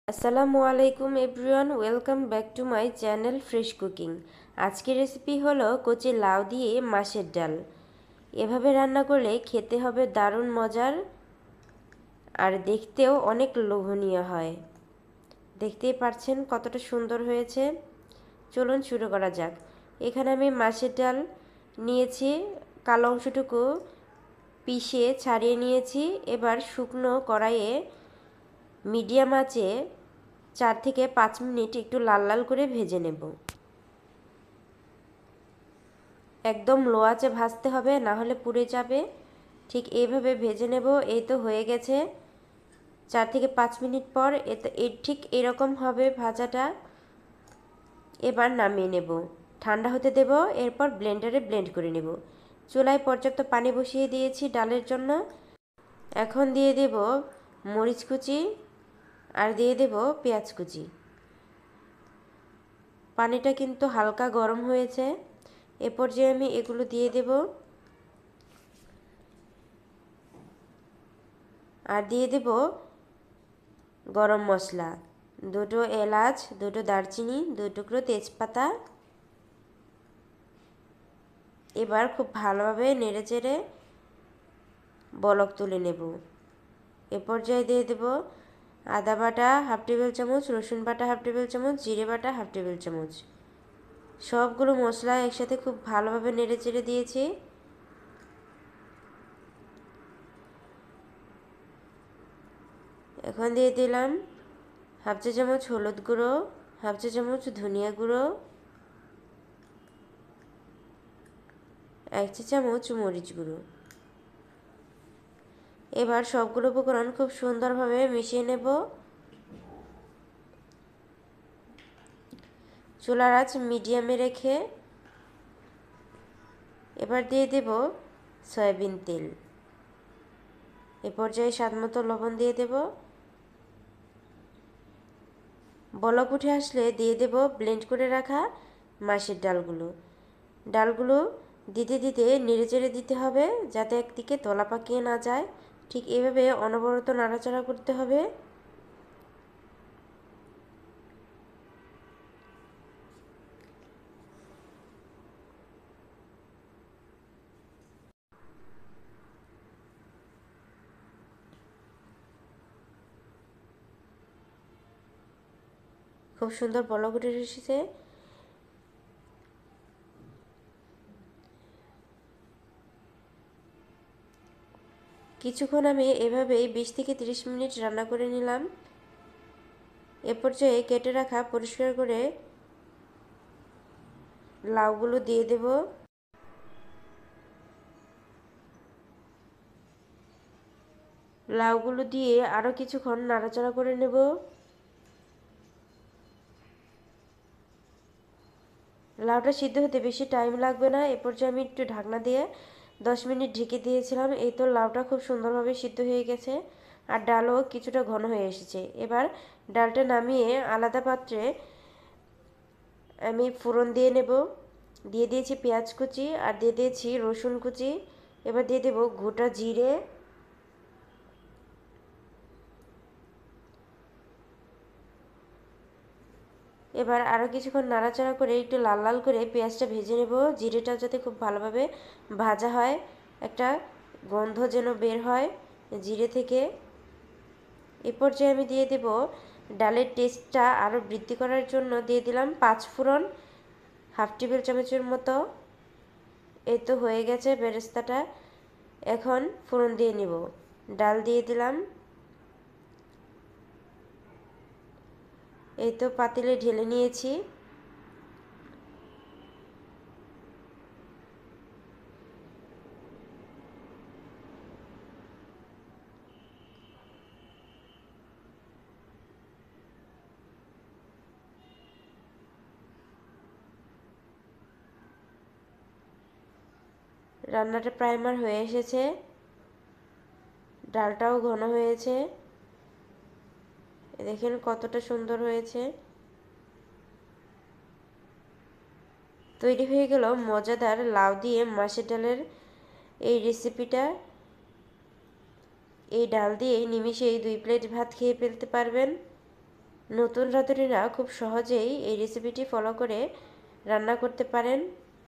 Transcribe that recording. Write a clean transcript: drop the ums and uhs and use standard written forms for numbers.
আসসালামু আলাইকুম everyone, welcome back to my channel fresh cooking. আজকের রেসিপি হলো কচি লাউ দিয়ে মাছের ডাল। এভাবে রান্না করলে খেতে হবে দারুণ মজার, আর দেখতেও অনেক লোভনীয় হয়। দেখতেই পাচ্ছেন কতটা সুন্দর হয়েছে। চলুন শুরু করা যাক। এখানে আমি মাছের ডাল নিয়েছি, কালো অংশটুকু পিষে ছাড়িয়ে নিয়েছি। এবার শুকনো কড়াইয়ে মিডিয়াম আঁচে 4 থেকে 5 মিনিট একটু লাল লাল করে ভেজে নেব। একদম লো আঁচে ভাজতে হবে, না হলে পুড়ে যাবে। ঠিক এইভাবে ভেজে নেব। এই তো হয়ে গেছে। 4 থেকে 5 মিনিট পর ঠিক এরকম হবে ভাজাটা। এবার নামিয়ে নেব, ঠান্ডা হতে দেব। এরপর ব্লেন্ডারে ব্লেন্ড করে নেব। চুলায় পর্যাপ্ত পানি বসিয়ে দিয়েছি ডালের জন্য। এখন দিয়ে দেব মরিচ কুচি আর দিয়ে দেব পেঁয়াজ কুচি। পানিটা কিন্তু হালকা গরম হয়েছে। এ পর্যায়ে আমি এগুলো দিয়ে দেব আর দিয়ে দেব গরম মশলা, 2টো এলাচ, 2টো দারচিনি, 2 টুকরো তেজপাতা। এবার খুব ভালোভাবে নেড়েচেড়ে বলক তুলে নেব। এ পর্যায়ে দিয়ে দেব আদা বাটা হাফ টেবিল চামচ, রসুন বাটা হাফ টেবিল চামচ, জিরে বাটা হাফ টেবিল চামচ। সবগুলো মশলা একসাথে খুব ভালোভাবে নেড়েচেড়ে দিয়েছি। এখন দিয়ে দিলাম হাফ চা চামচ হলুদ গুঁড়ো, হাফ চা চামচ ধনিয়া গুঁড়ো, 1 চা চামচ মরিচ গুঁড়ো। এবার সবগুলো উপকরণ খুব সুন্দরভাবে মিশিয়ে নেব। চুলার আঁচ মিডিয়ামে রেখে এবার দিয়ে দেব সয়াবিন তেল। এ পর্যায়ে স্বাদমতো লবণ দিয়ে দেব। বলক উঠে আসলে দিয়ে দেব ব্লেন্ড করে রাখা মাছের ডালগুলো দিতে দিতে নেড়েচেড়ে দিতে হবে, যাতে একদিকে দলা পাকিয়ে না যায়। ঠিক এভাবে অনবরত নাড়াচাড়া করতে হবে। খুব সুন্দর বলক উঠে এসেছে। কিছুক্ষণ আমি এভাবেই 20 থেকে 30 মিনিট রান্না করে নিলাম। এ পর্যায়ে কেটে রাখা পরিষ্কার করে লাউগুলো দিয়ে দেব। লাউগুলো দিয়ে আরও কিছুক্ষণ নাড়াচাড়া করে নেব। লাউটা সিদ্ধ হতে বেশি টাইম লাগবে না। এ পর্যায়ে আমি একটু ঢাকনা দিয়ে 10 মিনিট ঢেকে দিয়েছিলাম। এই তো লাউটা খুব সুন্দরভাবে সিদ্ধ হয়ে গেছে, আর ডালও কিছুটা ঘন হয়ে এসেছে। এবার ডালটা নামিয়ে আলাদা পাত্রে আমি ফোড়ন দিয়ে নেব। দিয়ে দিয়েছি পেঁয়াজ কুচি আর দিয়ে দিয়েছি রসুন কুচি। এবার দিয়ে দেব গোটা জিরে। এবার আরও কিছুক্ষণ নাড়াচাড়া করে একটু লাল লাল করে পেঁয়াজটা ভেজে নেব। জিরেটা যাতে খুব ভালোভাবে ভাজা হয়, একটা গন্ধ যেন বের হয় জিরে থেকে। এ পর্যায়ে আমি দিয়ে দেব ডালের টেস্টটা আরও বৃদ্ধি করার জন্য দিয়ে দিলাম 5 ফোড়ন, হাফ টেবিল চামচের মতো। এই তো হয়ে গেছে বেরেস্তাটা। এখন ফোড়ন দিয়ে নেব। ডাল দিয়ে দিলাম। এই তো পাতিলে ঢেলে নিয়েছি। রান্নাটা প্রায় আমার হয়ে এসেছে। ডালটাও ঘন হয়েছে। দেখেন কতটা সুন্দর হয়েছে। তৈরি হয়ে গেল মজাদার লাউ দিয়ে মাছের ডালের এই রেসিপিটা। এই ডাল দিয়ে নিমিষেই 2 প্লেট ভাত খেয়ে ফেলতে পারবেন। নতুন রাঁধুনিরা খুব সহজেই এই রেসিপিটি ফলো করে রান্না করতে পারেন।